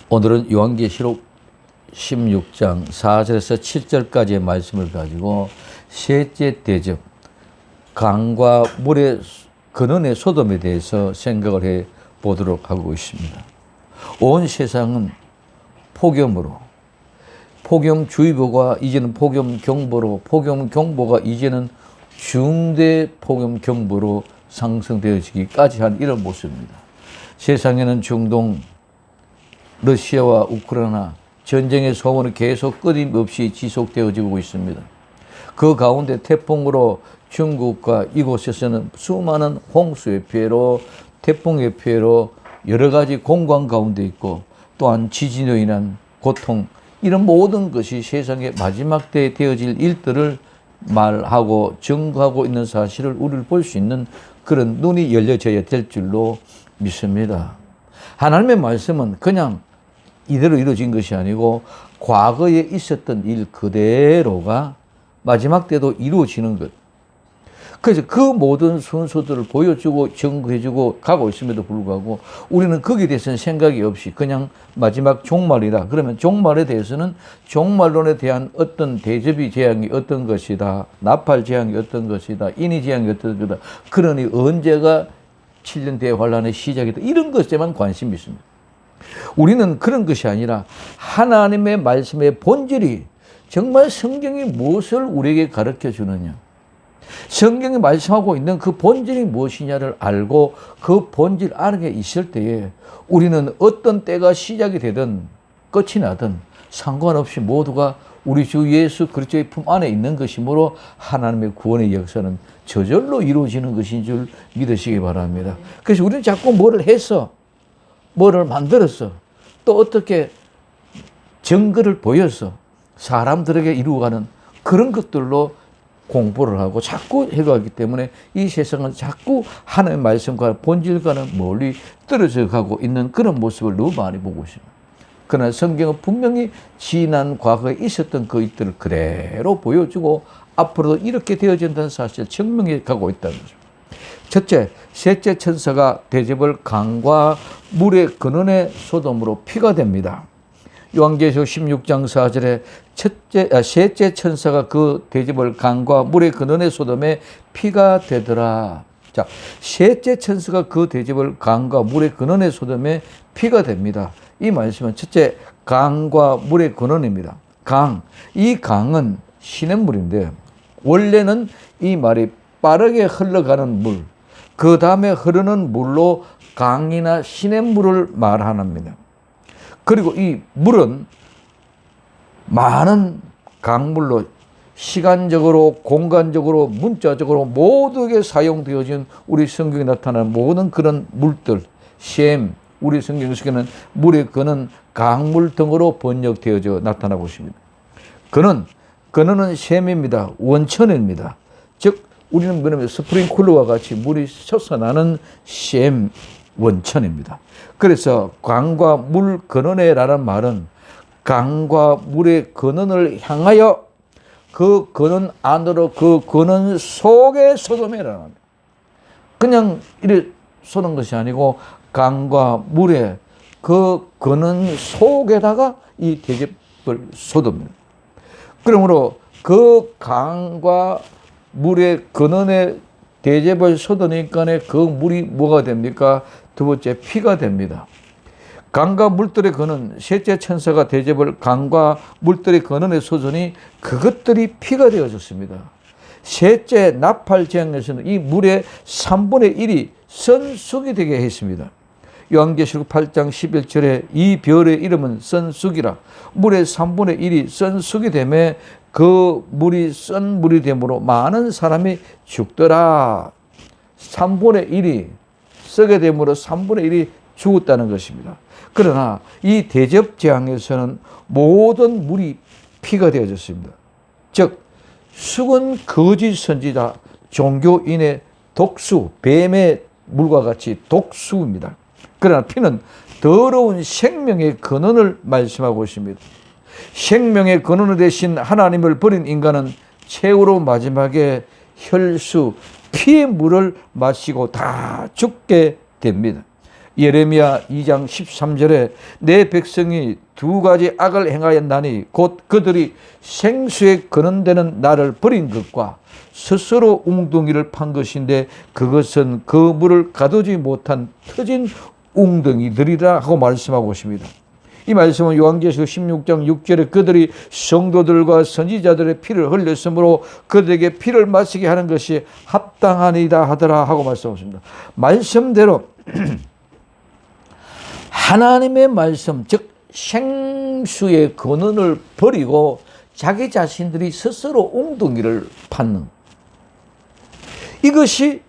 오늘은 요한계시록 16장 4절에서 7절까지의 말씀을 가지고 셋째 대접, 강과 물의 근원의 소돔에 대해서 생각을 해 보도록 하고 있습니다. 온 세상은 폭염으로, 폭염주의보가 이제는 폭염경보로, 폭염경보가 이제는 중대 폭염경보로 상승되어지기까지 한 이런 모습입니다. 세상에는 중동, 러시아와 우크라이나 전쟁의 소문이 계속 끊임없이 지속되어지고 있습니다. 그 가운데 태풍으로 중국과 이곳에서는 수많은 홍수의 피해로, 태풍의 피해로 여러 가지 공강 가운데 있고, 또한 지진으로 인한 고통, 이런 모든 것이 세상의 마지막 때에 되어질 일들을 말하고 증거하고 있는 사실을 우리를 볼 수 있는 그런 눈이 열려져야 될 줄로 믿습니다. 하나님의 말씀은 그냥 이대로 이루어진 것이 아니고 과거에 있었던 일 그대로가 마지막 때도 이루어지는 것. 그래서 그 모든 순서들을 보여주고 증거해주고 가고 있음에도 불구하고 우리는 거기에 대해서는 생각이 없이 그냥 마지막 종말이다. 그러면 종말에 대해서는 종말론에 대한 어떤 대접이 재앙이 어떤 것이다. 나팔 재앙이 어떤 것이다. 인이 재앙이 어떤 것이다. 그러니 언제가 7년 대환란의 시작이다. 이런 것에만 관심이 있습니다. 우리는 그런 것이 아니라 하나님의 말씀의 본질이 정말 성경이 무엇을 우리에게 가르쳐 주느냐, 성경이 말씀하고 있는 그 본질이 무엇이냐를 알고 그 본질 안에 있을 때에 우리는 어떤 때가 시작이 되든 끝이 나든 상관없이 모두가 우리 주 예수 그리스도의 품 안에 있는 것이므로 하나님의 구원의 역사는 저절로 이루어지는 것인 줄 믿으시기 바랍니다. 그래서 우리는 자꾸 뭐를 해서, 뭐를 만들었어, 또 어떻게 증거를 보여서 사람들에게 이루어가는 그런 것들로 공부를 하고 자꾸 해가기 때문에 이 세상은 자꾸 하나님의 말씀과 본질과는 멀리 떨어져 가고 있는 그런 모습을 너무 많이 보고 있습니다. 그러나 성경은 분명히 지난 과거에 있었던 그 일들을 그대로 보여주고 앞으로도 이렇게 되어진다는 사실을 증명해 가고 있다는 거죠. 첫째, 셋째 천사가 대접을 강과 물의 근원의 소돔으로 피가 됩니다. 요한계시록 16장 4절에 셋째 천사가 그 대접을 강과 물의 근원의 소돔에 피가 되더라. 자, 셋째 천사가 그 대접을 강과 물의 근원의 소돔에 피가 됩니다. 이 말씀은 첫째, 강과 물의 근원입니다. 강, 이 강은 시냇물인데 원래는 이 말이 빠르게 흘러가는 물, 그 다음에 흐르는 물로 강이나 시냇물을 말합니다. 그리고 이 물은 많은 강물로 시간적으로, 공간적으로, 문자적으로 모두에게 사용되어진 우리 성경에 나타나는 모든 그런 물들, 셈, 우리 성경 속에는 물의 근은 강물 등으로 번역되어져 나타나고 있습니다. 근원은 셈입니다. 원천입니다. 즉 우리는 뭐냐면 스프링쿨러와 같이 물이 솟아나는 셈, 원천입니다. 그래서 강과 물 근원에라는 말은 강과 물의 근원을 향하여 그 근원 안으로, 그 근원 속에 소돔이라는 겁니다. 그냥 이래 쏘는 것이 아니고 강과 물의 그 근원 속에다가 이 대접을 쏟습니다. 그러므로 그 강과 물의 근원에 대접을 쏟으니까 그 물이 뭐가 됩니까? 두 번째, 피가 됩니다. 강과 물들의 근원, 셋째 천사가 대접을 강과 물들의 근원에 쏟으니 그것들이 피가 되어졌습니다. 셋째 나팔 재앙에서는 이 물의 3분의 1이 선숙이 되게 했습니다. 요한계시록 8장 11절에 이 별의 이름은 선숙이라, 물의 3분의 1이 선숙이 되매 그 물이 썬 물이 되므로 많은 사람이 죽더라. 3분의 1이 썩게 되므로 3분의 1이 죽었다는 것입니다. 그러나 이 대접 재앙에서는 모든 물이 피가 되어졌습니다. 즉 죽은 거짓 선지자, 종교인의 독수, 뱀의 물과 같이 독수입니다. 그러나 피는 더러운 생명의 근원을 말씀하고 있습니다. 생명의 근원을 대신 하나님을 버린 인간은 최후로 마지막에 혈수, 피의 물을 마시고 다 죽게 됩니다. 예레미야 2장 13절에 내 백성이 두 가지 악을 행하였나니 곧 그들이 생수에 거는데는 나를 버린 것과 스스로 웅덩이를 판 것인데 그것은 그 물을 가두지 못한 터진 웅덩이들이라 하고 말씀하고 있습니다. 이 말씀은 요한계시록 16장 6절에 그들이 성도들과 선지자들의 피를 흘렸으므로 그들에게 피를 마시게 하는 것이 합당하니이다 하더라 하고 말씀하셨습니다. 말씀대로 하나님의 말씀, 즉 생수의 근원을 버리고 자기 자신들이 스스로 웅덩이를 파는 이것이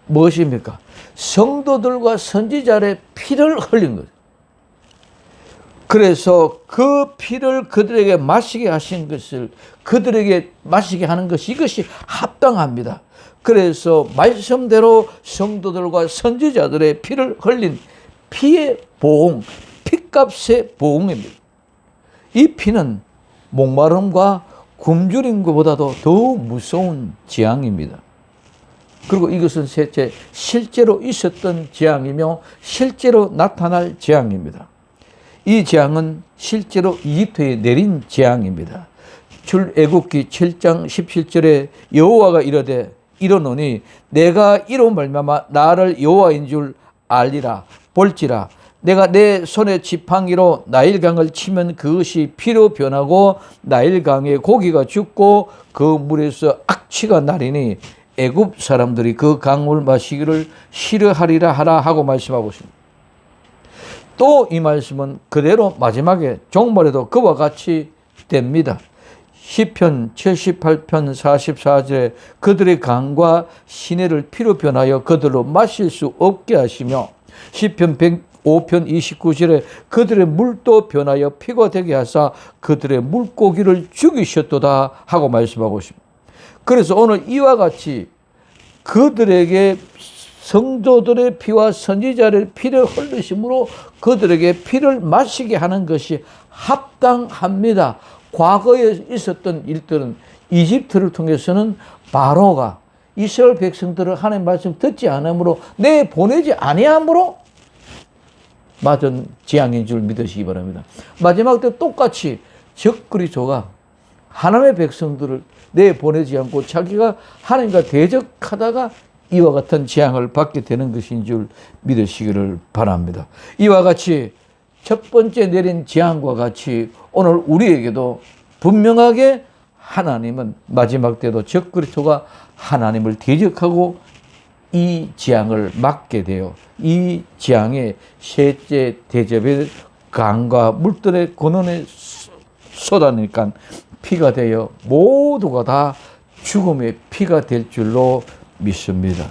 무엇입니까? 성도들과 선지자의 피를 흘린 거예요. 그래서 그 피를 그들에게 마시게 하신 것을 그들에게 마시게 하는 것이 이것이 합당합니다. 그래서 말씀대로 성도들과 선지자들의 피를 흘린 피의 보응, 피값의 보응입니다. 이 피는 목마름과 굶주린 것보다도 더 무서운 재앙입니다. 그리고 이것은 셋째, 실제로 있었던 재앙이며 실제로 나타날 재앙입니다. 이 재앙은 실제로 이집트에 내린 재앙입니다. 출애굽기 7장 17절에 여호와가 이르노니 내가 이로 말미암아 나를 여호와인 줄 알리라 볼지라 내가 내 손의 지팡이로 나일강을 치면 그것이 피로 변하고 나일강에 고기가 죽고 그 물에서 악취가 나리니 애굽 사람들이 그 강물 마시기를 싫어하리라 하라 하고 말씀하고 있습니다. 또 이 말씀은 그대로 마지막에 종말에도 그와 같이 됩니다. 시편 78편 44절에 그들의 강과 시내를 피로 변하여 그들로 마실 수 없게 하시며 시편 105편 29절에 그들의 물도 변하여 피가 되게 하사 그들의 물고기를 죽이셨도다 하고 말씀하고 있습니다. 그래서 오늘 이와 같이 그들에게 성도들의 피와 선지자의 피를 흘리심으로 그들에게 피를 마시게 하는 것이 합당합니다. 과거에 있었던 일들은 이집트를 통해서는 바로가 이스라엘 백성들을 하나님 말씀 듣지 않으므로 내보내지 아니함으로 맞은 재앙인 줄 믿으시기 바랍니다. 마지막 때 똑같이 적그리스도가 하나님의 백성들을 내보내지 않고 자기가 하나님과 대적하다가 이와 같은 재앙을 받게 되는 것인 줄 믿으시기를 바랍니다. 이와 같이 첫 번째 내린 재앙과 같이 오늘 우리에게도 분명하게 하나님은 마지막 때도 적그리스도가 하나님을 대적하고 이 재앙을 막게 되어 이 재앙의 셋째 대접의 강과 물들의 근원에 쏟아내니까 피가 되어 모두가 다 죽음의 피가 될 줄로 믿습니다.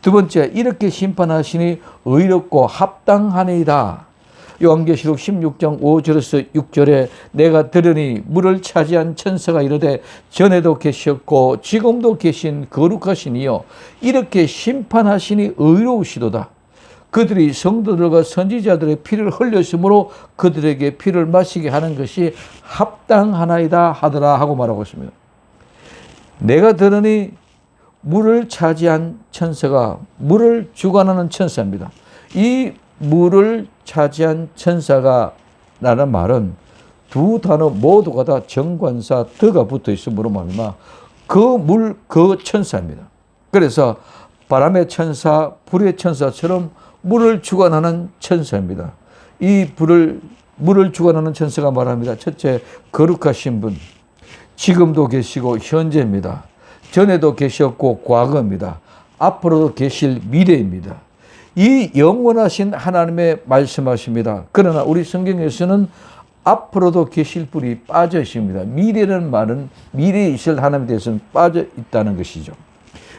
두 번째, 이렇게 심판하시니 의롭고 합당하니이다. 요한계시록 16장 5절에서 6절에 내가 들으니 물을 차지한 천사가 이르되 전에도 계셨고 지금도 계신 거룩하신 이여 이렇게 심판하시니 의로우시도다. 그들이 성도들과 선지자들의 피를 흘렸으므로 그들에게 피를 마시게 하는 것이 합당하나이다 하더라 하고 말하고 있습니다. 내가 들으니 물을 차지한 천사가 물을 주관하는 천사입니다. 이 물을 차지한 천사가 라는 말은 두 단어 모두가 다 정관사 더가 붙어 있으므로 말미암아 그 천사입니다. 그래서 바람의 천사, 불의 천사처럼 물을 주관하는 천사입니다. 이 물을 주관하는 천사가 말합니다. 첫째, 거룩하신 분, 지금도 계시고 현재입니다. 전에도 계셨고 과거입니다. 앞으로도 계실 미래입니다. 이 영원하신 하나님의 말씀하십니다. 그러나 우리 성경에서는 앞으로도 계실 분이 빠져 있습니다. 미래라는 말은 미래에 있을 하나님에 대해서는 빠져 있다는 것이죠.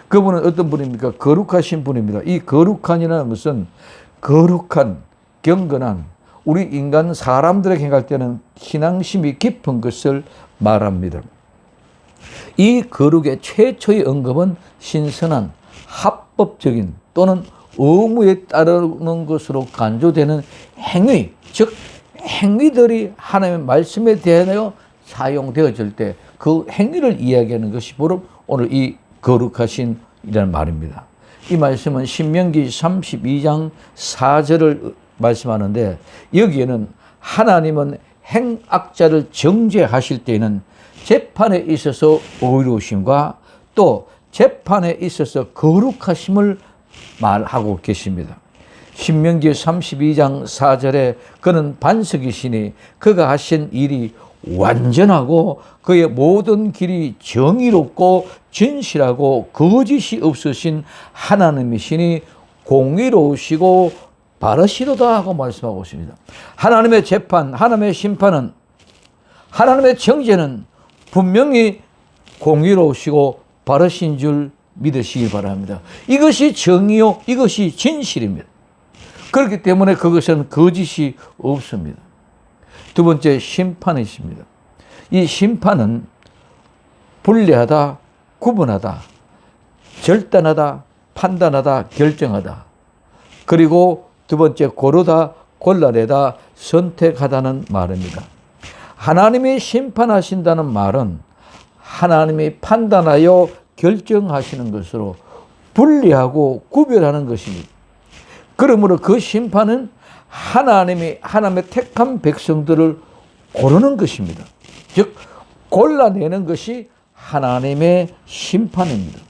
그분은 어떤 분입니까? 거룩하신 분입니다. 이 거룩한이라는 것은 거룩한, 경건한, 우리 인간 사람들에게 생각할 때는 신앙심이 깊은 것을 말합니다. 이 거룩의 최초의 언급은 신선한, 합법적인 또는 의무에 따르는 것으로 간주되는 행위, 즉 행위들이 하나님의 말씀에 대하여 사용되어질 때 그 행위를 이야기하는 것이 바로 오늘 이 거룩하신 이라는 말입니다. 이 말씀은 신명기 32장 4절을 말씀하는데, 여기에는 하나님은 행악자를 정죄하실 때에는 재판에 있어서 의로우심과 또 재판에 있어서 거룩하심을 말하고 계십니다. 신명기 32장 4절에 그는 반석이시니 그가 하신 일이 완전하고 그의 모든 길이 정의롭고 진실하고 거짓이 없으신 하나님이시니 공의로우시고 바르시도다 하고 말씀하고 있습니다. 하나님의 재판, 하나님의 심판은, 하나님의 정죄는 분명히 공의로우시고 바르신 줄 믿으시기 바랍니다. 이것이 정의요, 이것이 진실입니다. 그렇기 때문에 그것은 거짓이 없습니다. 두 번째, 심판이십니다. 이 심판은 분리하다, 구분하다, 절단하다, 판단하다, 결정하다. 그리고 두 번째, 고르다, 골라내다, 선택하다는 말입니다. 하나님이 심판하신다는 말은 하나님이 판단하여 결정하시는 것으로 분리하고 구별하는 것입니다. 그러므로 그 심판은 하나님의 택한 백성들을 고르는 것입니다. 즉 골라내는 것이 하나님의 심판입니다.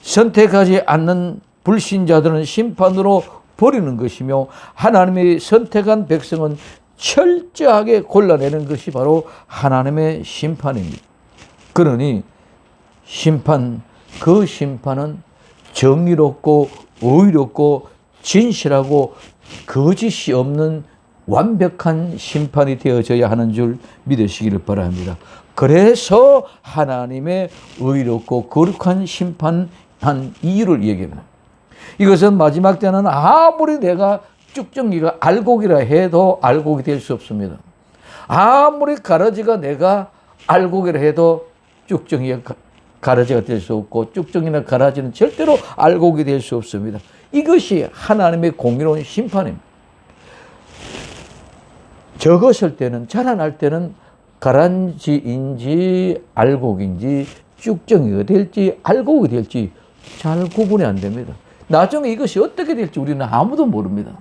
선택하지 않는 불신자들은 심판으로 버리는 것이며, 하나님이 선택한 백성은 철저하게 골라내는 것이 바로 하나님의 심판입니다. 그러니 그 심판은 정의롭고 의롭고 진실하고 거짓이 없는 완벽한 심판이 되어져야 하는 줄 믿으시기를 바랍니다. 그래서 하나님의 의롭고 거룩한 심판한 이유를 얘기합니다. 이것은 마지막 때는 아무리 내가 쭉정이가 알곡이라 해도 알곡이 될 수 없습니다. 아무리 가라지가 내가 알곡이라 해도 쭉정이가 가라지가 될 수 없고, 쭉정이나 가라지는 절대로 알곡이 될 수 없습니다. 이것이 하나님의 공의로운 심판입니다. 적었을 때는, 자라날 때는 가라지인지 알곡인지 쭉정이가 될지 알곡이 될지 잘 구분이 안 됩니다. 나중에 이것이 어떻게 될지 우리는 아무도 모릅니다.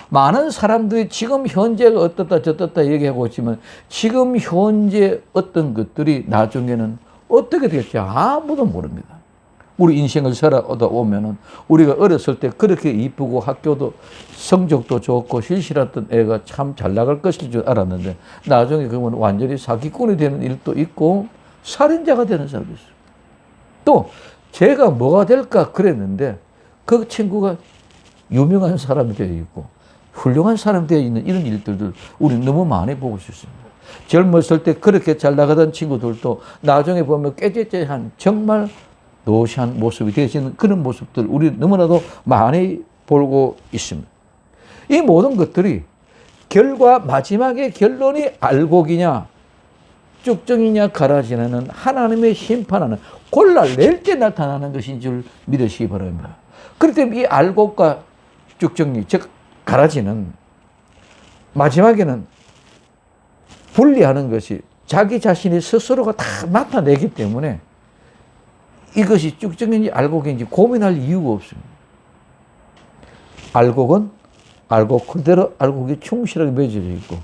많은 사람들이 지금 현재가 어떻다 저떻다 얘기하고 있지만, 지금 현재 어떤 것들이 나중에는 어떻게 될지 아무도 모릅니다. 우리 인생을 살아오다 보면은 우리가 어렸을 때 그렇게 이쁘고 학교도 성적도 좋고 실실했던 애가 참 잘 나갈 것일 줄 알았는데, 나중에 그러면 완전히 사기꾼이 되는 일도 있고 살인자가 되는 사람도 있어요. 또 제가 뭐가 될까 그랬는데 그 친구가 유명한 사람이 되어 있고 훌륭한 사람이 되어 있는 이런 일들을 우리는 너무 많이 보고 있습니다. 젊었을 때 그렇게 잘 나가던 친구들도 나중에 보면 깨재재한 정말 노시한 모습이 되어지는 그런 모습들 우리 너무나도 많이 보고 있습니다. 이 모든 것들이 결과 마지막의 결론이 알곡이냐 쭉정이냐 가라지냐는 하나님의 심판하는 골라낼 때 나타나는 것인 줄 믿으시기 바랍니다. 그렇기 때문에 이 알곡과 쭉정이 즉 가라지는 마지막에는 분리하는 것이 자기 자신이 스스로가 다 나타내기 때문에 이것이 쭉정인지 알곡인지 고민할 이유가 없습니다. 알곡은 알곡 그대로 알곡이 충실하게 맺어져 있고,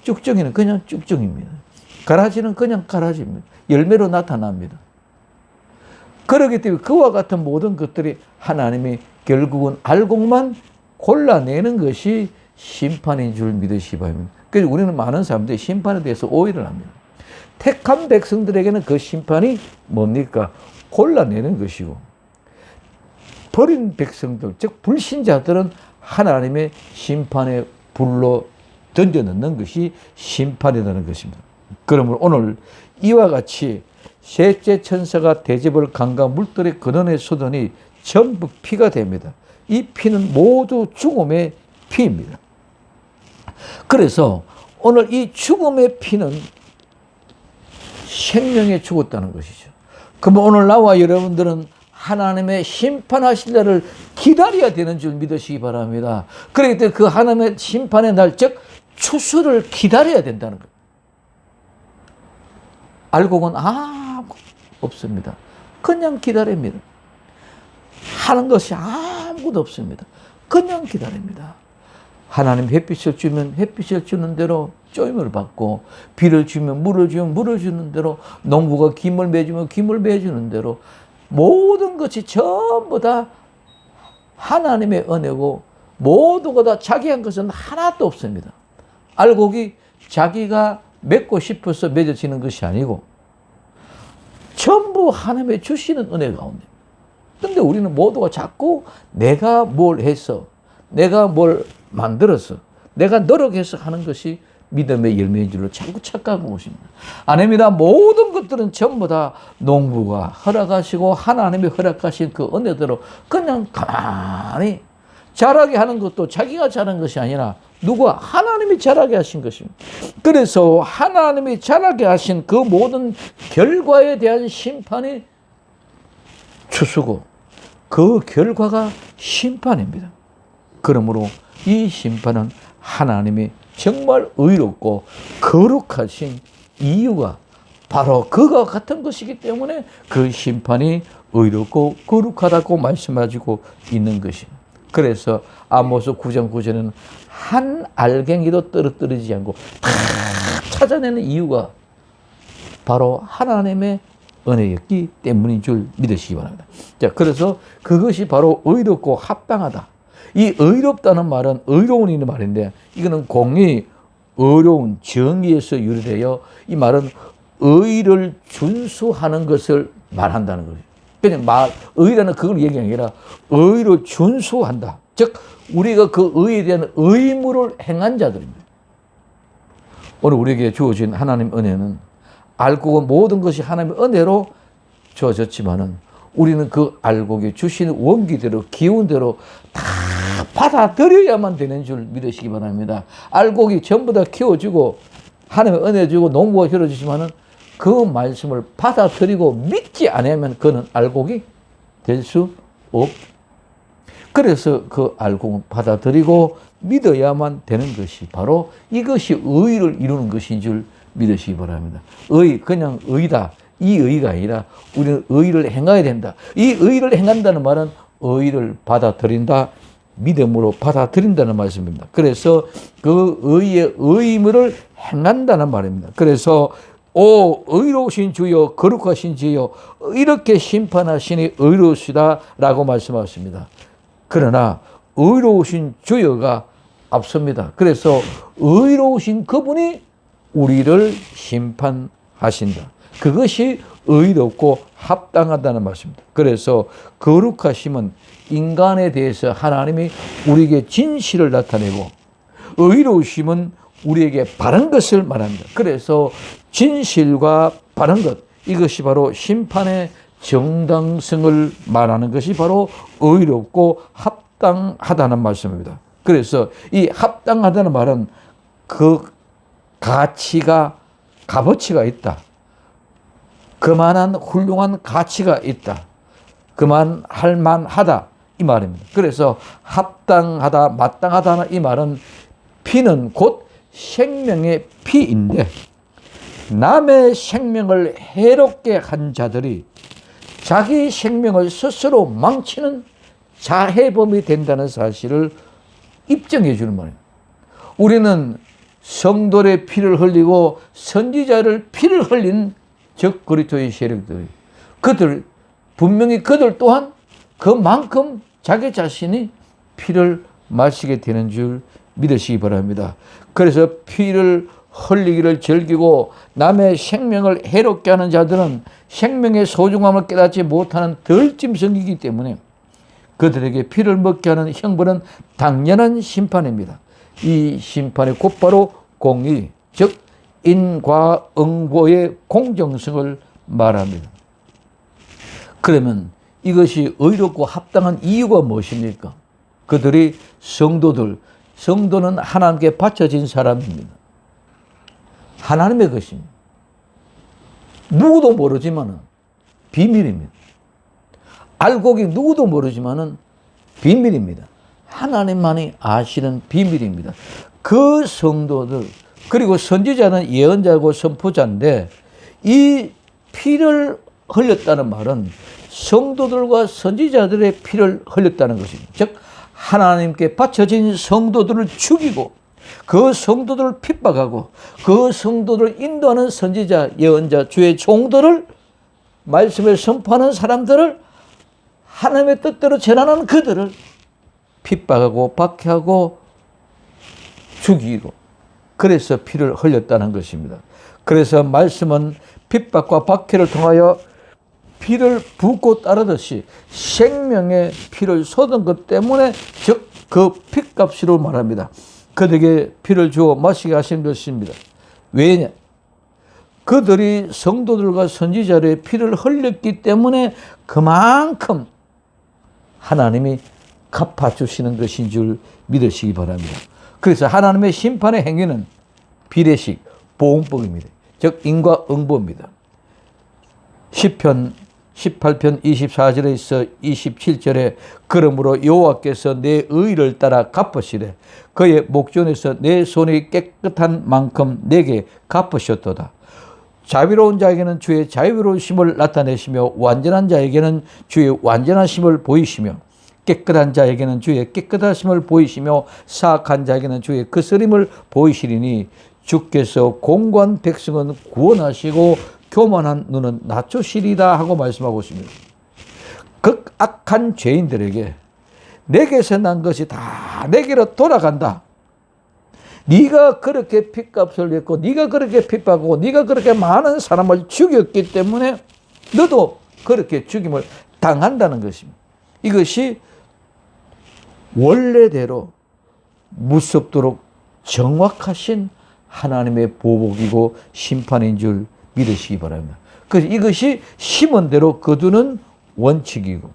쭉정이는 그냥 쭉정입니다. 가라지는 그냥 가라지입니다. 열매로 나타납니다. 그렇기 때문에 그와 같은 모든 것들이 하나님이 결국은 알곡만 골라내는 것이 심판인 줄 믿으시기 바랍니다. 그래서 우리는 많은 사람들이 심판에 대해서 오해를 합니다. 택한 백성들에게는 그 심판이 뭡니까? 골라내는 것이고, 버린 백성들, 즉 불신자들은 하나님의 심판의 불로 던져넣는 것이 심판이라는 것입니다. 그러므로 오늘 이와 같이 셋째 천사가 대접을 강과 물들의 근원에 쏟으니 전부 피가 됩니다. 이 피는 모두 죽음의 피입니다. 그래서 오늘 이 죽음의 피는 생명에 죽었다는 것이죠. 그럼 오늘 나와 여러분들은 하나님의 심판하실 날을 기다려야 되는 줄 믿으시기 바랍니다. 그렇기 때문에 그 하나님의 심판의 날, 즉 추수를 기다려야 된다는 것. 알곡은 아무 없습니다. 그냥 기다립니다. 하는 것이 아무것도 없습니다. 그냥 기다립니다. 하나님 햇빛을 주면 햇빛을 주는 대로 쪼임을 받고, 비를 주면 물을 주면 물을 주는 대로, 농부가 김을 매주면 김을 매주는 대로 모든 것이 전부 다 하나님의 은혜고, 모두가 다 자기 한 것은 하나도 없습니다. 알곡이 자기가 맺고 싶어서 맺어지는 것이 아니고 전부 하나님의 주시는 은혜 가운데. 근데 우리는 모두가 자꾸 내가 뭘 해서, 내가 뭘 만들어서, 내가 노력해서 하는 것이 믿음의 열매인 줄로 자꾸 착각하고 있습니다. 아닙니다. 모든 것들은 전부 다 농부가 허락하시고 하나님이 허락하신 그 은혜대로 그냥 가만히 자라게 하는 것도 자기가 자란 것이 아니라 누가 하나님이 자라게 하신 것입니다. 그래서 하나님이 자라게 하신 그 모든 결과에 대한 심판이 추수고, 그 결과가 심판입니다. 그러므로 이 심판은 하나님이 정말 의롭고 거룩하신 이유가 바로 그와 같은 것이기 때문에 그 심판이 의롭고 거룩하다고 말씀하시고 있는 것입니다. 그래서 아모스 9장 9절에는 한 알갱이도 떨어뜨리지 않고 다 찾아내는 이유가 바로 하나님의 은혜였기 때문인 줄 믿으시기 바랍니다. 자, 그래서 그것이 바로 의롭고 합당하다. 이 의롭다는 말은 의로운이라는 말인데, 이거는 공의, 의로운, 정의에서 유래되어 이 말은 의를 준수하는 것을 말한다는 거예요. 그냥 의라는 그걸 얘기하는 게 아니라 의로 준수한다. 즉, 우리가 그 의에 대한 의무를 행한 자들입니다. 오늘 우리에게 주어진 하나님 은혜는 알곡은 모든 것이 하나님의 은혜로 주어졌지만은 우리는 그 알곡이 주시는 원기대로, 기운대로 다 받아들여야만 되는 줄 믿으시기 바랍니다. 알곡이 전부 다 키워주고 하나님의 은혜 주고 농부가 길어주지만은 그 말씀을 받아들이고 믿지 않으면 그는 알곡이 될 수 없. 그래서 그 알곡은 받아들이고 믿어야만 되는 것이 바로 이것이 의를 이루는 것인 줄 믿으시기 바랍니다. 의, 그냥 의다. 이 의가 아니라 우리는 의를 행해야 된다. 이 의를 행한다는 말은 의를 받아들인다. 믿음으로 받아들인다는 말씀입니다. 그래서 그 의의 의무를 행한다는 말입니다. 그래서 오 의로우신 주여 거룩하신 주여 이렇게 심판하시니 의로우시다라고 말씀하셨습니다. 그러나 의로우신 주여가 앞섭니다. 그래서 의로우신 그분이 우리를 심판하신다. 그것이 의롭고 합당하다는 말씀입니다. 그래서 거룩하심은 인간에 대해서 하나님이 우리에게 진실을 나타내고, 의로우심은 우리에게 바른 것을 말합니다. 그래서 진실과 바른 것, 이것이 바로 심판의 정당성을 말하는 것이 바로 의롭고 합당하다는 말씀입니다. 그래서 이 합당하다는 말은 그 가치가, 값어치가 있다. 그만한 훌륭한 가치가 있다. 그만할 만하다. 이 말입니다. 그래서 합당하다, 마땅하다는 이 말은 피는 곧 생명의 피인데, 남의 생명을 해롭게 한 자들이 자기 생명을 스스로 망치는 자해범이 된다는 사실을 입증해 주는 말이에요. 우리는 성도의 피를 흘리고 선지자를 피를 흘린 즉 그리스도의 세력들, 그들 분명히 그들 또한 그만큼 자기 자신이 피를 마시게 되는 줄 믿으시기 바랍니다. 그래서 피를 흘리기를 즐기고 남의 생명을 해롭게 하는 자들은 생명의 소중함을 깨닫지 못하는 덜짐승이기 때문에 그들에게 피를 먹게 하는 형벌은 당연한 심판입니다. 이 심판이 곧바로 공의, 즉 인과응보의 공정성을 말합니다. 그러면 이것이 의롭고 합당한 이유가 무엇입니까? 그들이 성도는 하나님께 바쳐진 사람입니다. 하나님의 것입니다. 누구도 모르지만은 비밀입니다. 알곡이 누구도 모르지만은 비밀입니다. 하나님만이 아시는 비밀입니다. 그 성도들, 그리고 선지자는 예언자고 선포자인데, 이 피를 흘렸다는 말은 성도들과 선지자들의 피를 흘렸다는 것입니다. 즉 하나님께 바쳐진 성도들을 죽이고 그 성도들을 핍박하고 그 성도들을 인도하는 선지자, 예언자, 주의 종들을 말씀을 선포하는 사람들을 하나님의 뜻대로 전하는 그들을 핍박하고 박해하고 죽이고 그래서 피를 흘렸다는 것입니다. 그래서 말씀은 핍박과 박해를 통하여 피를 붓고 따르듯이 생명의 피를 쏟은 것 때문에 즉 그 피값으로 말합니다. 그들에게 피를 주어 마시게 하신 것입니다. 왜냐? 그들이 성도들과 선지자들의 피를 흘렸기 때문에 그만큼 하나님이 갚아주시는 것인 줄 믿으시기 바랍니다. 그래서 하나님의 심판의 행위는 비례식, 보응법입니다. 즉 인과응보입니다. 시편 18편 24절에서 27절에 그러므로 여호와께서 내 의를 따라 갚으시되 그의 목전에서 내 손이 깨끗한 만큼 내게 갚으셨도다. 자비로운 자에게는 주의 자비로우심을 나타내시며 완전한 자에게는 주의 완전하심을 보이시며 깨끗한 자에게는 주의 깨끗하심을 보이시며 사악한 자에게는 주의 거스림을 보이시리니 주께서 공고한 백성은 구원하시고 교만한 눈은 낮추시리다 하고 말씀하고 있습니다. 극악한 죄인들에게 내게서 난 것이 다 내게로 돌아간다. 네가 그렇게 핏값을 냈고 네가 그렇게 핍박하고 네가 그렇게 많은 사람을 죽였기 때문에 너도 그렇게 죽임을 당한다는 것입니다. 이것이 원래대로 무섭도록 정확하신 하나님의 보복이고 심판인 줄 믿으시기 바랍니다. 그래서 이것이 심은 대로 거두는 원칙이고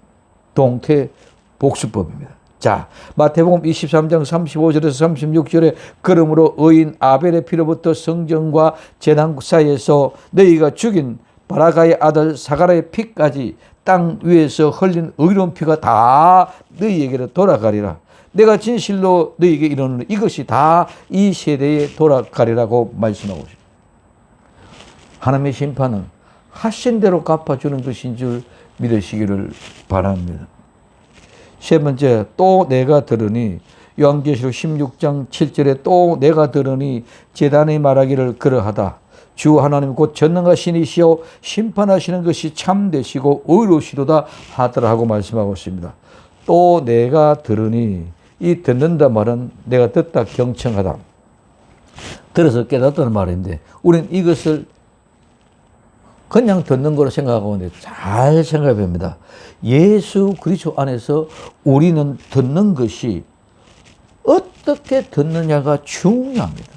동태복수법입니다. 자, 마태복음 23장 35절에서 36절에 그러므로 의인 아벨의 피로부터 성전과 제단 사이에서 너희가 죽인 바라가의 아들 사가라의 피까지 땅 위에서 흘린 의로운 피가 다 너희에게로 돌아가리라. 내가 진실로 너희에게 이르노니 이것이 다 이 세대에 돌아가리라고 말씀하고 있습니다. 하나님의 심판은 하신 대로 갚아주는 것인 줄 믿으시기를 바랍니다. 세 번째, 또 내가 들으니 요한계시록 16장 7절에 또 내가 들으니 제단이 말하기를 그러하다. 주 하나님 곧 전능하신 이시여 심판하시는 것이 참되시고 의로우시도다 하더라 하고 말씀하고 있습니다. 또 내가 들으니 이 듣는다 말은 내가 듣다 경청하다. 들어서 깨닫다는 말인데 우리는 이것을 그냥 듣는 거로 생각하고 있는데 잘 생각해 봅니다. 예수 그리스도 안에서 우리는 듣는 것이 어떻게 듣느냐가 중요합니다.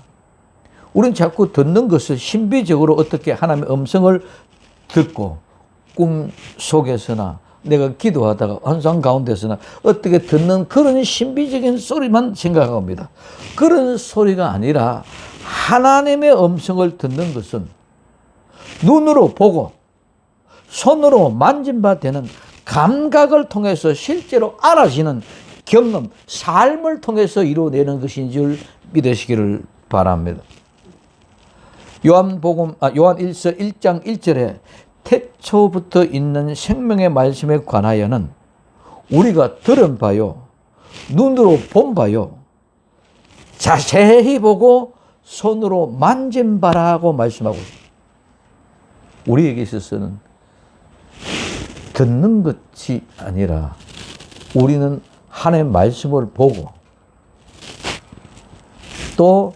우리는 자꾸 듣는 것을 신비적으로 어떻게 하나님의 음성을 듣고 꿈 속에서나 내가 기도하다가 환상 가운데서나 어떻게 듣는 그런 신비적인 소리만 생각합니다. 그런 소리가 아니라 하나님의 음성을 듣는 것은 눈으로 보고 손으로 만진 바 되는 감각을 통해서 실제로 알아지는 경험, 삶을 통해서 이루어내는 것인 줄 믿으시기를 바랍니다. 요한일서 1장 1절에 태초부터 있는 생명의 말씀에 관하여는 우리가 들은 바요, 눈으로 본 바요, 자세히 보고 손으로 만진 바라고 말씀하고 있습니다. 우리에게 있어서는 듣는 것이 아니라 우리는 하나님의 말씀을 보고 또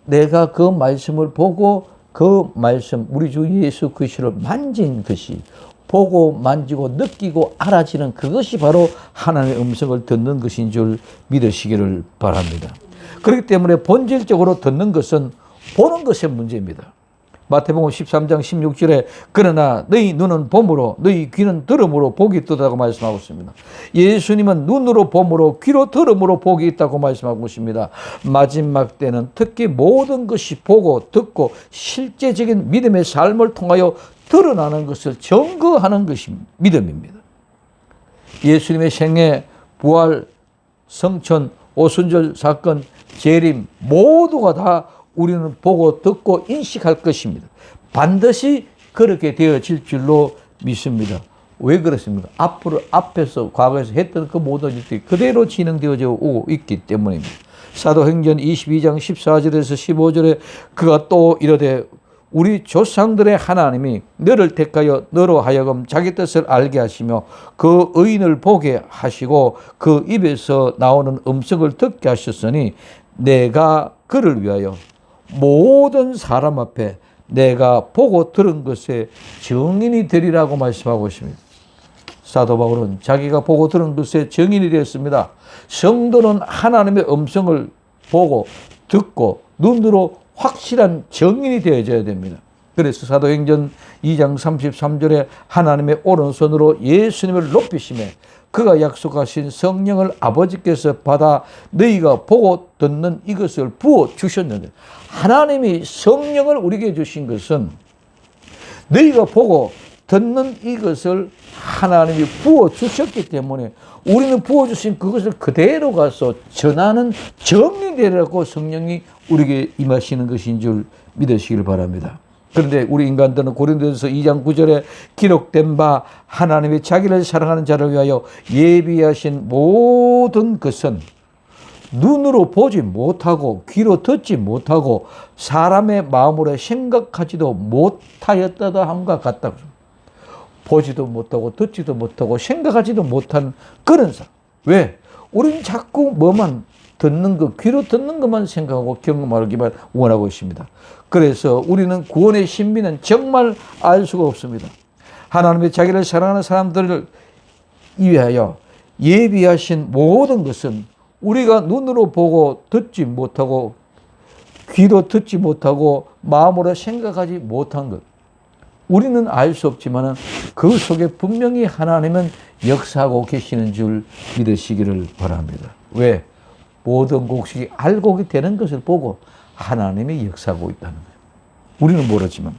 내가 그 말씀을 보고 그 말씀 우리 주 예수 그리스도를 만진 것이 보고 만지고 느끼고 알아지는 그것이 바로 하나님의 음성을 듣는 것인 줄 믿으시기를 바랍니다. 그렇기 때문에 본질적으로 듣는 것은 보는 것의 문제입니다. 마태복음 13장 16절에 그러나 너희 눈은 봄으로 너희 귀는 들음으로 복이 있다고 말씀하고 있습니다. 예수님은 눈으로 봄으로 귀로 들음으로 복이 있다고 말씀하고 있습니다. 마지막 때는 특히 모든 것이 보고 듣고 실제적인 믿음의 삶을 통하여 드러나는 것을 증거하는 것이 믿음입니다. 예수님의 생애, 부활, 성천, 오순절 사건, 재림 모두가 다 우리는 보고 듣고 인식할 것입니다. 반드시 그렇게 되어질 줄로 믿습니다. 왜 그렇습니까? 앞에서 과거에서 했던 그 모든 일들이 그대로 진행되어져 오고 있기 때문입니다. 사도행전 22장 14절에서 15절에 그가 또 이르되 우리 조상들의 하나님이 너를 택하여 너로 하여금 자기 뜻을 알게 하시며 그 의인을 보게 하시고 그 입에서 나오는 음성을 듣게 하셨으니 내가 그를 위하여 모든 사람 앞에 내가 보고 들은 것에 증인이 되리라고 말씀하고 있습니다. 사도 바울은 자기가 보고 들은 것에 증인이 되었습니다. 성도는 하나님의 음성을 보고 듣고 눈으로 확실한 증인이 되어져야 됩니다. 그래서 사도행전 2장 33절에 하나님의 오른손으로 예수님을 높이시매 그가 약속하신 성령을 아버지께서 받아 너희가 보고 듣는 이것을 부어 주셨는데, 하나님이 성령을 우리에게 주신 것은 너희가 보고 듣는 이것을 하나님이 부어 주셨기 때문에 우리는 부어 주신 그것을 그대로 가서 전하는 정이 되라고 성령이 우리에게 임하시는 것인 줄 믿으시길 바랍니다. 그런데 우리 인간들은 고린도전서 2장 9절에 기록된 바 하나님이 자기를 사랑하는 자를 위하여 예비하신 모든 것은 눈으로 보지 못하고 귀로 듣지 못하고 사람의 마음으로 생각하지도 못하였다다 함과 같다고. 보지도 못하고 듣지도 못하고 생각하지도 못한 그런 사람. 왜? 우리는 자꾸 뭐만 듣는 것, 귀로 듣는 것만 생각하고 경험하기만 원하고 있습니다. 그래서 우리는 구원의 신비는 정말 알 수가 없습니다. 하나님의 자기를 사랑하는 사람들을 위하여 예비하신 모든 것은 우리가 눈으로 보고 듣지 못하고 귀로 듣지 못하고 마음으로 생각하지 못한 것. 우리는 알 수 없지만 그 속에 분명히 하나님은 역사하고 계시는 줄 믿으시기를 바랍니다. 왜? 모든 곡식이 알곡이 되는 것을 보고 하나님이 역사하고 있다는 거예요. 우리는 모르지만.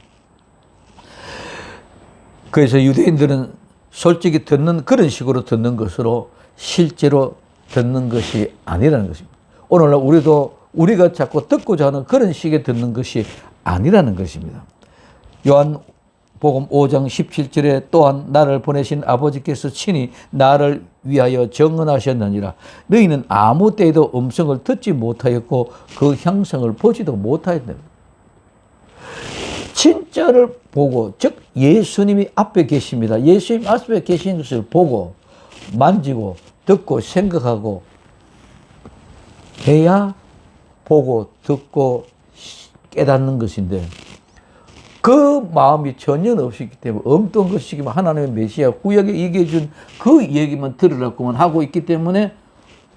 그래서 유대인들은 솔직히 듣는 그런 식으로 듣는 것으로 실제로 듣는 것이 아니라는 것입니다. 오늘날 우리도 우리가 자꾸 듣고자 하는 그런 식의 듣는 것이 아니라는 것입니다. 요한복음 5장 17절에 또한 나를 보내신 아버지께서 친히 나를 위하여 정언하셨느니라. 너희는 아무 때에도 음성을 듣지 못하였고 그 형상을 보지도 못하였다. 진짜를 보고, 즉 예수님이 앞에 계십니다. 예수님 앞에 계신 것을 보고 만지고 듣고 생각하고 해야 보고 듣고 깨닫는 것인데, 그 마음이 전혀 없었기 때문에 엉뚱한 것이기만 하나님의 메시아 구약에 얘기해 준 그 얘기만 들으라고만 하고 있기 때문에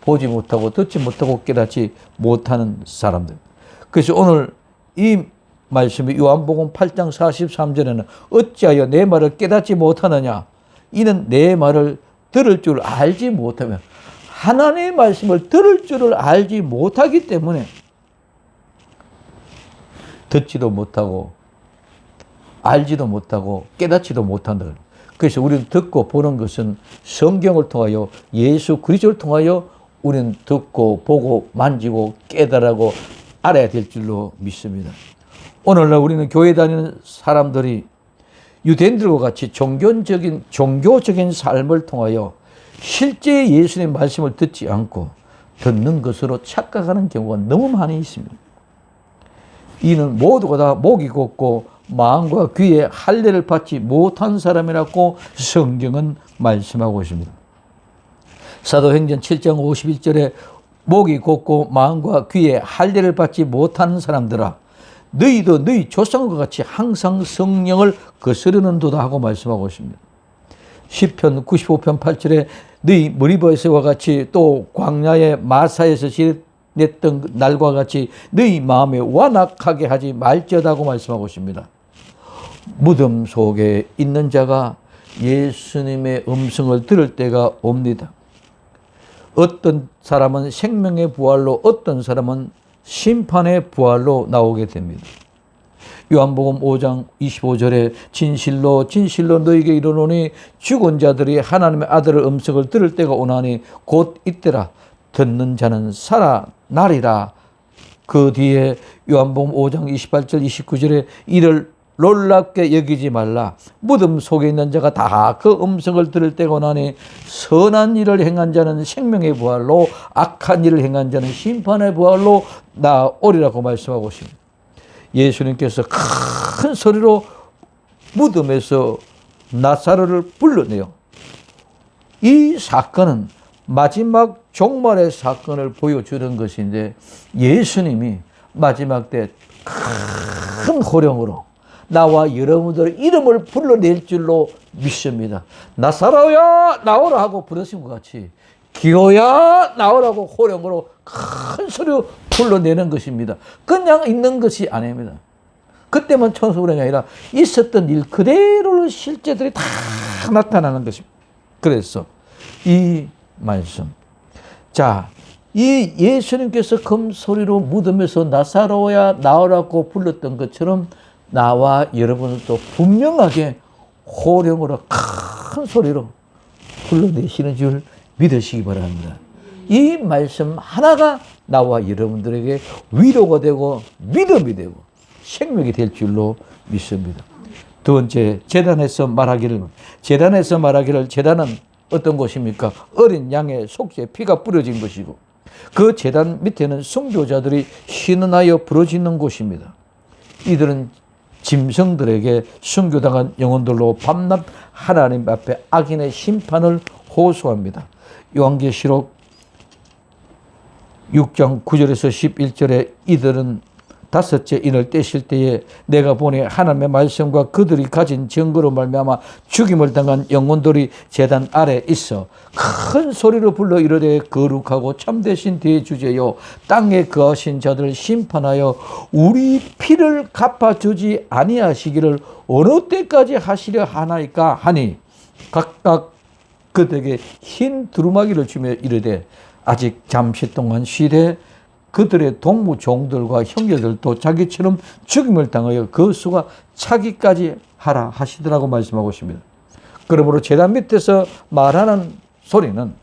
보지 못하고 듣지 못하고 깨닫지 못하는 사람들. 그래서 오늘 이 말씀이 요한복음 8장 43절에는 어찌하여 내 말을 깨닫지 못하느냐, 이는 내 말을 들을 줄 알지 못하면, 하나님의 말씀을 들을 줄을 알지 못하기 때문에 듣지도 못하고 알지도 못하고 깨닫지도 못한다. 그래서 우리는 듣고 보는 것은 성경을 통하여 예수 그리스도를 통하여 우리는 듣고 보고 만지고 깨달고 알아야 될 줄로 믿습니다. 오늘날 우리는 교회 다니는 사람들이 유대인들과 같이 종교적인 삶을 통하여 실제 예수님의 말씀을 듣지 않고 듣는 것으로 착각하는 경우가 너무 많이 있습니다. 이는 모두가 다 목이 곧고 마음과 귀에 할례를 받지 못한 사람이라고 성경은 말씀하고 있습니다. 사도행전 7장 51절에 목이 곧고 마음과 귀에 할례를 받지 못한 사람들아, 너희도 너희 조상과 같이 항상 성령을 거스르는도다 하고 말씀하고 있습니다. 시편 95편 8절에 너희 머리버스와 같이 또 광야의 마사에서 지냈던 날과 같이 너희 마음에 완악하게 하지 말지어다고 말씀하고 있습니다. 무덤 속에 있는 자가 예수님의 음성을 들을 때가 옵니다. 어떤 사람은 생명의 부활로, 어떤 사람은 심판의 부활로 나오게 됩니다. 요한복음 5장 25절에 진실로 진실로 너희에게 이르노니 죽은 자들이 하나님의 아들의 음성을 들을 때가 오나니 곧 이때라. 듣는 자는 살아나리라. 그 뒤에 요한복음 5장 28절 29절에 이를 놀랍게 여기지 말라. 무덤 속에 있는 자가 다 그 음성을 들을 때고 나니 선한 일을 행한 자는 생명의 부활로 악한 일을 행한 자는 심판의 부활로 나오리라고 말씀하고 있습니다. 예수님께서 큰 소리로 무덤에서 나사로를 불러내요. 이 사건은 마지막 종말의 사건을 보여주는 것인데 예수님이 마지막 때 큰 호령으로 나와 여러분들의 이름을 불러낼 줄로 믿습니다. 나사로야 나오라 하고 부르신 것 같이 기호야 나오라고 호령으로 큰 소리로 불러내는 것입니다. 그냥 있는 것이 아닙니다. 그때만 천수부령이 아니라 있었던 일 그대로 실제들이 다 나타나는 것입니다. 그래서 이 말씀, 자, 이 예수님께서 금 소리로 무덤에서 나사로야 나오라고 불렀던 것처럼 나와 여러분도 분명하게 호령으로 큰 소리로 불러내시는 줄 믿으시기 바랍니다. 이 말씀 하나가 나와 여러분들에게 위로가 되고 믿음이 되고 생명이 될 줄로 믿습니다. 두 번째, 제단에서 말하기를, 제단은 어떤 곳입니까? 어린 양의 속죄 피가 뿌려진 것이고 그 제단 밑에는 순교자들이 신음하여 부르짖는 곳입니다. 이들은 짐승들에게 순교당한 영혼들로 밤낮 하나님 앞에 악인의 심판을 호소합니다. 요한계시록 6장 9절에서 11절에 이들은 다섯째 인을 떼실 때에 내가 보니 하나님의 말씀과 그들이 가진 증거로 말미암아 죽임을 당한 영혼들이 제단 아래 있어 큰 소리로 불러 이르되 거룩하고 참되신 대주제요 땅에 거하신 자들을 심판하여 우리 피를 갚아주지 아니하시기를 어느 때까지 하시려 하나이까 하니 각각 그들에게 흰 두루마기를 주며 이르되 아직 잠시 동안 쉬되 그들의 동무 종들과 형제들도 자기처럼 죽임을 당하여 그 수가 차기까지 하라 하시더라고 말씀하고 있습니다. 그러므로 제단 밑에서 말하는 소리는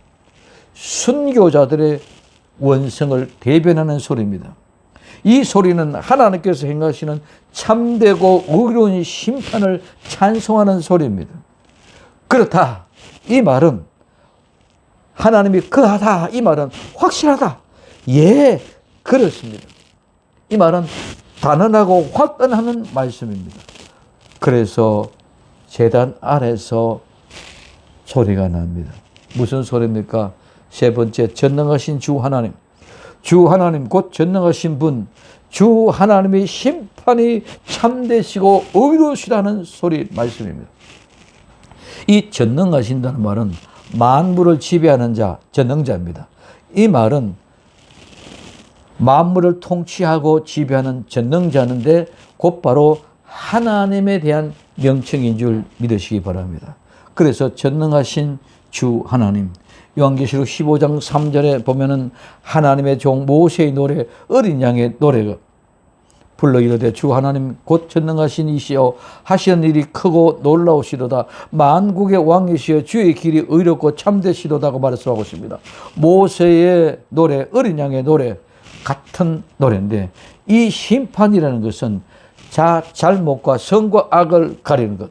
순교자들의 원성을 대변하는 소리입니다. 이 소리는 하나님께서 행하시는 참되고 의로운 심판을 찬송하는 소리입니다. 그렇다. 이 말은 하나님이 그하다. 이 말은 확실하다. 예, 그렇습니다. 이 말은 단언하고 확언하는 말씀입니다. 그래서 제단 아래서 소리가 납니다. 무슨 소리입니까? 세 번째, 전능하신 주 하나님. 주 하나님 곧 전능하신 분, 주 하나님의 심판이 참되시고 의로우시다는 소리 말씀입니다. 이 전능하신다는 말은 만물을 지배하는 자, 전능자입니다. 이 말은 만물을 통치하고 지배하는 전능자인데 곧바로 하나님에 대한 명칭인 줄 믿으시기 바랍니다. 그래서 전능하신 주 하나님, 요한계시록 15장 3절에 보면은 하나님의 종 모세의 노래, 어린 양의 노래가 불러 이르되 주 하나님 곧 전능하신 이시여 하시는 일이 크고 놀라우시도다. 만국의 왕이시여 주의 길이 의롭고 참되시도다고 말씀하고 있습니다. 모세의 노래, 어린 양의 노래 같은 노래인데 이 심판이라는 것은 잘못과 선과 악을 가리는 것,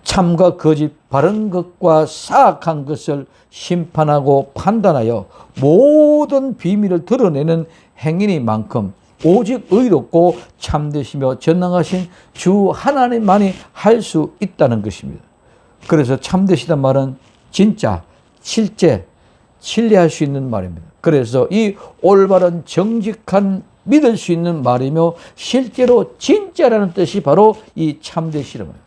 참과 거짓, 바른 것과 사악한 것을 심판하고 판단하여 모든 비밀을 드러내는 행위니만큼 오직 의롭고 참되시며 전능하신 주 하나님만이 할 수 있다는 것입니다. 그래서 참되시단 말은 진짜, 실제, 신뢰할 수 있는 말입니다. 그래서 이 올바른 정직한 믿을 수 있는 말이며 실제로 진짜라는 뜻이 바로 이 참되시는 거예요.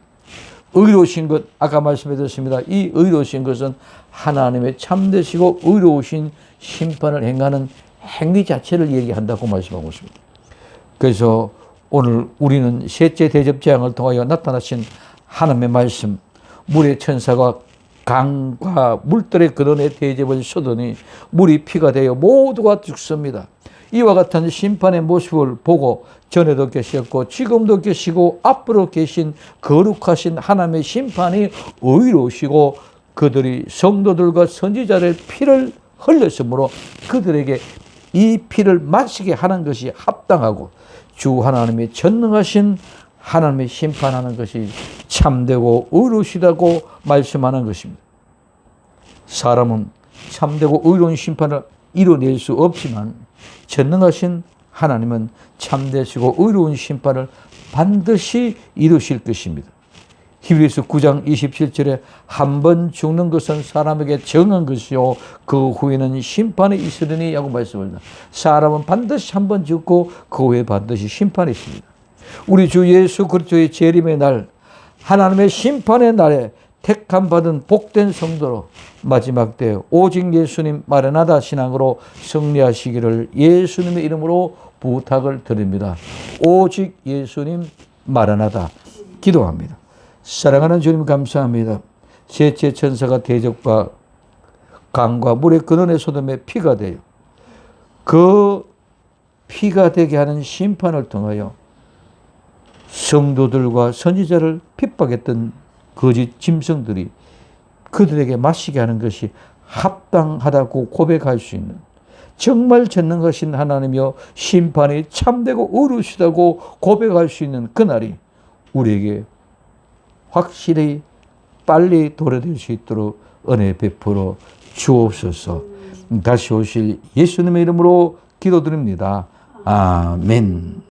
의로우신 것, 아까 말씀드렸습니다. 이 의로우신 것은 하나님의 참되시고 의로우신 심판을 행하는 행위 자체를 얘기한다고 말씀하고 있습니다. 그래서 오늘 우리는 셋째 대접 재앙을 통하여 나타나신 하나님의 말씀, 물의 천사가 강과 물들의 근원에 대접을 쏟으니 물이 피가 되어 모두가 죽습니다. 이와 같은 심판의 모습을 보고 전에도 계셨고 지금도 계시고 앞으로 계신 거룩하신 하나님의 심판이 의로우시고 그들이 성도들과 선지자의 피를 흘렸으므로 그들에게 이 피를 마시게 하는 것이 합당하고 주 하나님의 전능하신 하나님의 심판하는 것이 참되고 의로우시다고 말씀하는 것입니다. 사람은 참되고 의로운 심판을 이뤄낼 수 없지만 전능하신 하나님은 참되시고 의로운 심판을 반드시 이루실 것입니다. 히브리서 9장 27절에 한 번 죽는 것은 사람에게 정한 것이요 그 후에는 심판이 있으리니 라고 말씀합니다. 사람은 반드시 한 번 죽고 그 후에 반드시 심판이 있습니다. 우리 주 예수 그리스도의 재림의 날, 하나님의 심판의 날에 택함 받은 복된 성도로 마지막 때 오직 예수님 마라나다 신앙으로 승리하시기를 예수님의 이름으로 부탁을 드립니다. 오직 예수님 마라나다 기도합니다. 사랑하는 주님 감사합니다. 셋째 천사가 대적과 강과 물의 근원의 소돔에 피가 되어 그 피가 되게 하는 심판을 통하여 성도들과 선지자를 핍박했던 거짓 짐승들이 그들에게 마시게 하는 것이 합당하다고 고백할 수 있는 정말 전능하신 하나님이여 심판이 참되고 의로우시다고 고백할 수 있는 그날이 우리에게 확실히 빨리 도래될 수 있도록 은혜 베풀어 주옵소서. 다시 오실 예수님의 이름으로 기도드립니다. 아멘.